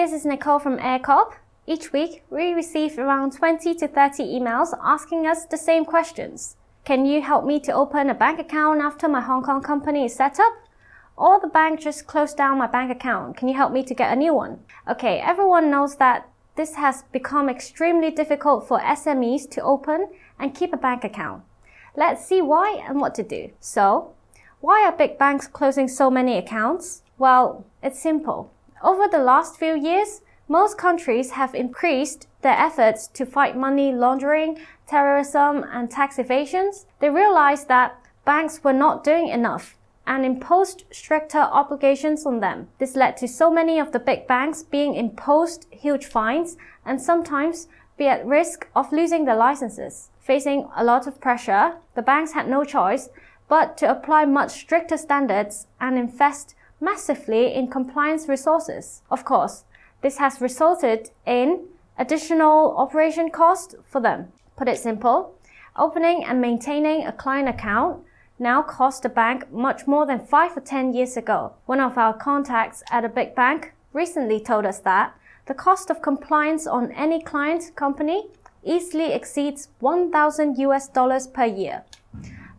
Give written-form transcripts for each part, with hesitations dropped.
this is Nicole from AirCorp. Each week, we receive around 20 to 30 emails asking us the same questions. Can you help me to open a bank account after my Hong Kong company is set up? Or the bank just closed down my bank account. Can you help me to get a new one? Okay, everyone knows that this has become extremely difficult for SMEs to open and keep a bank account. Let's see why and what to do. So, why are big banks closing so many accounts? Well, it's simple. Over the last few years, most countries have increased their efforts to fight money laundering, terrorism, and tax evasions. They realized that banks were not doing enough and imposed stricter obligations on them. This led to so many of the big banks being imposed huge fines and sometimes be at risk of losing their licenses. Facing a lot of pressure, the banks had no choice but to apply much stricter standards and invest massively in compliance resources. Of course, this has resulted in additional operation costs for them. Put it simple, opening and maintaining a client account now cost a bank much more than 5 or 10 years ago. One of our contacts at a big bank recently told us that the cost of compliance on any client company easily exceeds $1,000 per year.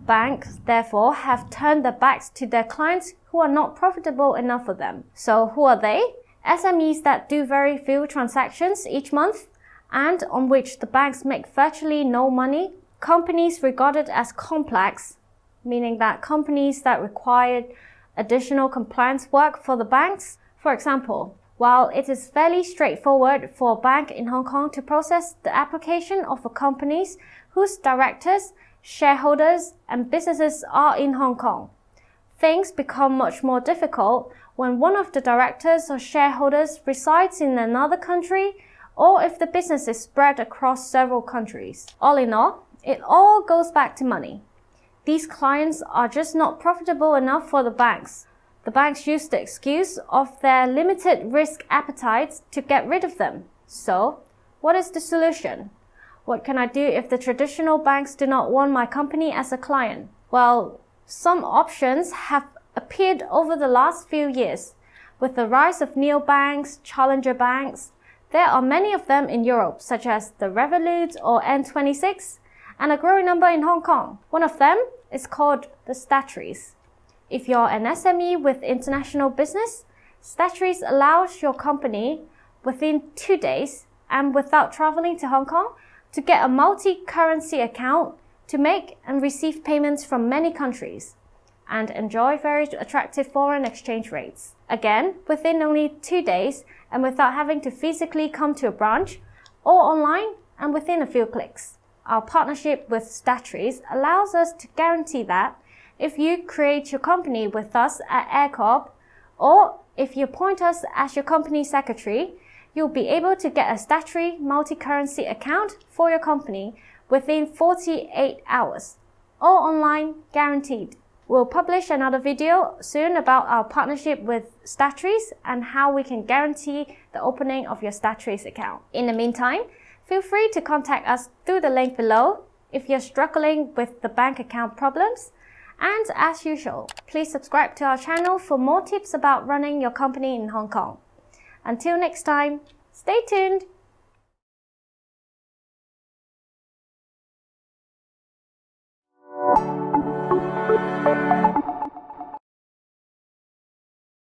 Banks, therefore, have turned their backs to their clients who are not profitable enough for them. So who are they? SMEs that do very few transactions each month and on which the banks make virtually no money. Companies regarded as complex, meaning that companies that require additional compliance work for the banks. For example, while it is fairly straightforward for a bank in Hong Kong to process the application of a companies whose directors, shareholders, and businesses are in Hong Kong, things become much more difficult when one of the directors or shareholders resides in another country or if the business is spread across several countries. All in all, it all goes back to money. These clients are just not profitable enough for the banks. The banks use the excuse of their limited risk appetites to get rid of them. So, what is the solution? What can I do if the traditional banks do not want my company as a client? Well, some options have appeared over the last few years. With the rise of neobanks, challenger banks, there are many of them in Europe, such as the Revolut or N26, and a growing number in Hong Kong. One of them is called the Statutories. If you're an SME with international business, Statutories allows your company within 2 days and without traveling to Hong Kong to get a multi-currency account to make and receive payments from many countries and enjoy very attractive foreign exchange rates. Again, within only 2 days and without having to physically come to a branch or online and within a few clicks. Our partnership with Statutories allows us to guarantee that if you create your company with us at AirCorp or if you appoint us as your company secretary, you'll be able to get a statutory multi-currency account for your company within 48 hours. All online, guaranteed. We'll publish another video soon about our partnership with Statutories and how we can guarantee the opening of your Statutories account. In the meantime, feel free to contact us through the link below if you're struggling with the bank account problems. And as usual, please subscribe to our channel for more tips about running your company in Hong Kong. Until next time, stay tuned!